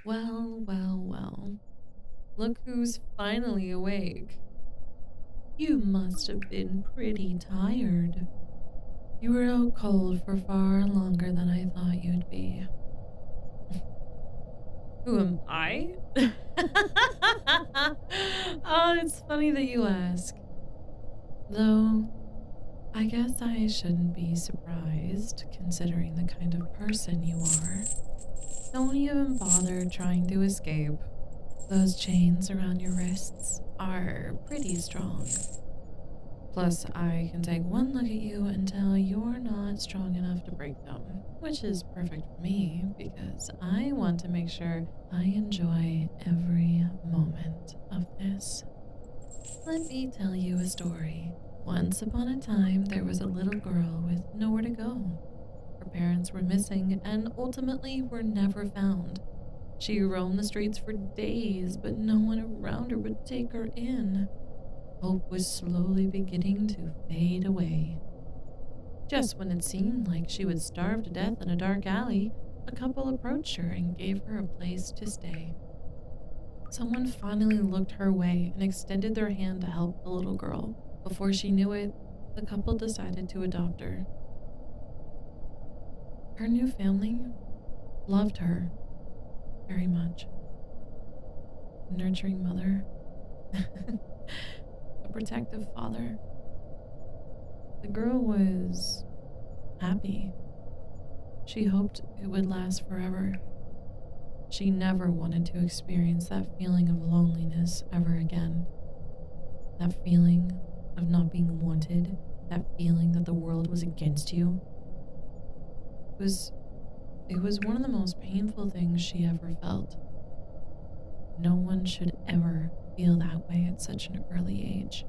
Well, well, well. Look who's finally awake. You must have been pretty tired. You were out cold for far longer than I thought you'd be. Who am I? Oh, it's funny that you ask. Though, I guess I shouldn't be surprised considering the kind of person you are. Don't even bother trying to escape. Those chains around your wrists are pretty strong. Plus, I can take one look at you and tell you're not strong enough to break them, which is perfect for me because I want to make sure I enjoy every moment of this. Let me tell you a story. Once upon a time, there was a little girl with nowhere to go. Her parents were missing and ultimately were never found. She roamed the streets for days, but no one around her would take her in. Hope was slowly beginning to fade away. Just when it seemed like she would starve to death in a dark alley, a couple approached her and gave her a place to stay. Someone finally looked her way and extended their hand to help the little girl. Before she knew it, the couple decided to adopt her. Her new family loved her very much. A nurturing mother, a protective father. The girl was happy. She hoped it would last forever. She never wanted to experience that feeling of loneliness ever again. That feeling of not being wanted, that feeling that the world was against you. It was one of the most painful things she ever felt. No one should ever feel that way at such an early age.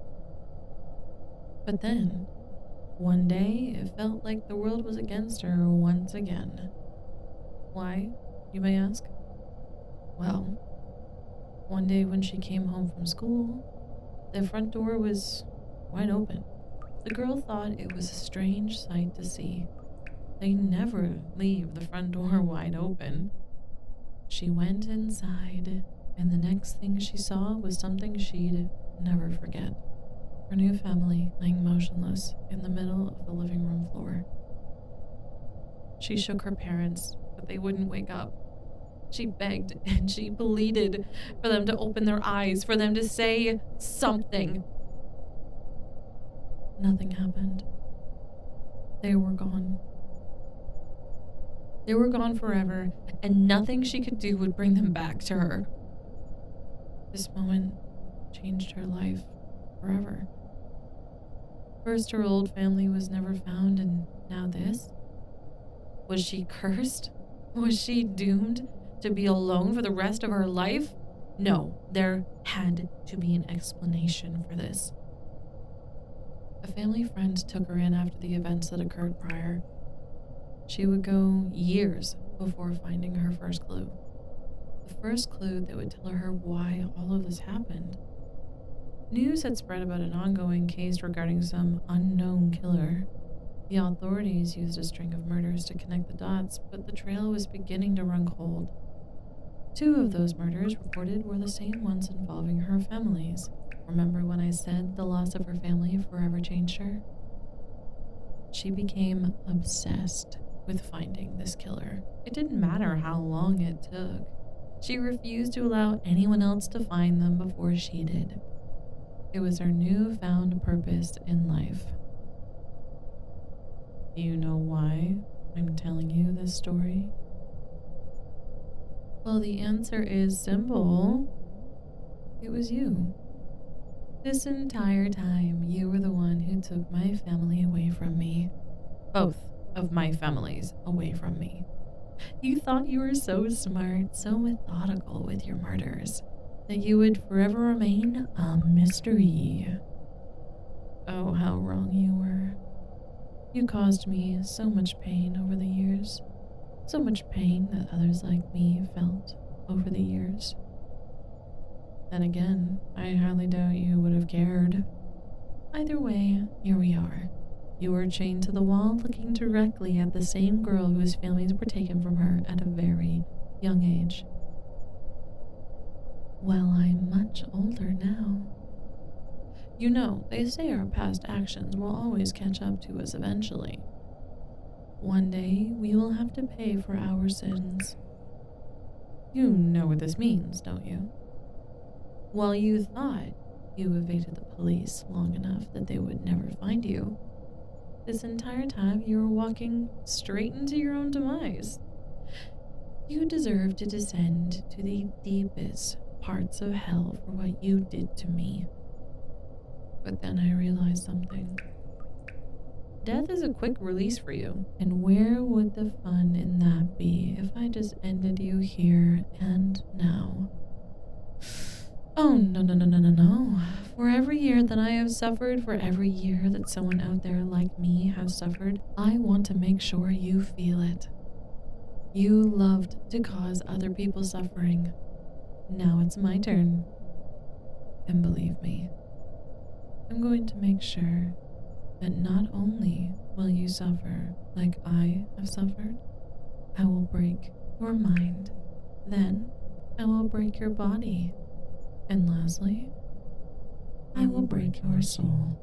But then, one day, it felt like the world was against her once again. Why, you may ask? Well, one day when she came home from school, the front door was wide open. The girl thought it was a strange sight to see. They never leave the front door wide open. She went inside, and the next thing she saw was something she'd never forget. Her new family lying motionless in the middle of the living room floor. She shook her parents, but they wouldn't wake up. She begged and she pleaded for them to open their eyes, for them to say something. Nothing happened. They were gone. They were gone forever, and nothing she could do would bring them back to her. This moment changed her life forever. First, her old family was never found, and now this? Was she cursed? Was she doomed to be alone for the rest of her life? No, there had to be an explanation for this. A family friend took her in after the events that occurred prior. She would go years before finding her first clue. The first clue that would tell her why all of this happened. News had spread about an ongoing case regarding some unknown killer. The authorities used a string of murders to connect the dots, but the trail was beginning to run cold. Two of those murders reported were the same ones involving her families. Remember when I said the loss of her family forever changed her? She became obsessed with finding this killer. It didn't matter how long it took. She refused to allow anyone else to find them before she did. It was her newfound purpose in life. Do you know why I'm telling you this story? Well, the answer is simple. It was you. This entire time, you were the one who took my family away from me. Both of my families away from me. You thought you were so smart, so methodical with your murders, that you would forever remain a mystery. Oh, how wrong you were. You caused me so much pain over the years. So much pain that others like me felt over the years. Then again, I hardly doubt you would have cared. Either way, here we are. You were chained to the wall looking directly at the same girl whose families were taken from her at a very young age. Well, I'm much older now. You know, they say our past actions will always catch up to us eventually. One day, we will have to pay for our sins. You know what this means, don't you? While you thought you evaded the police long enough that they would never find you, this entire time you were walking straight into your own demise. You deserve to descend to the deepest parts of hell for what you did to me. But then I realized something. Death is a quick release for you, and where would the fun in that be if I just ended you here and now? Oh, no, no, no, no, no, no. For every year that I have suffered, for every year that someone out there like me has suffered, I want to make sure you feel it. You loved to cause other people suffering. Now it's my turn. And believe me, I'm going to make sure that not only will you suffer like I have suffered, I will break your mind. Then I will break your body. And lastly, I will break your soul.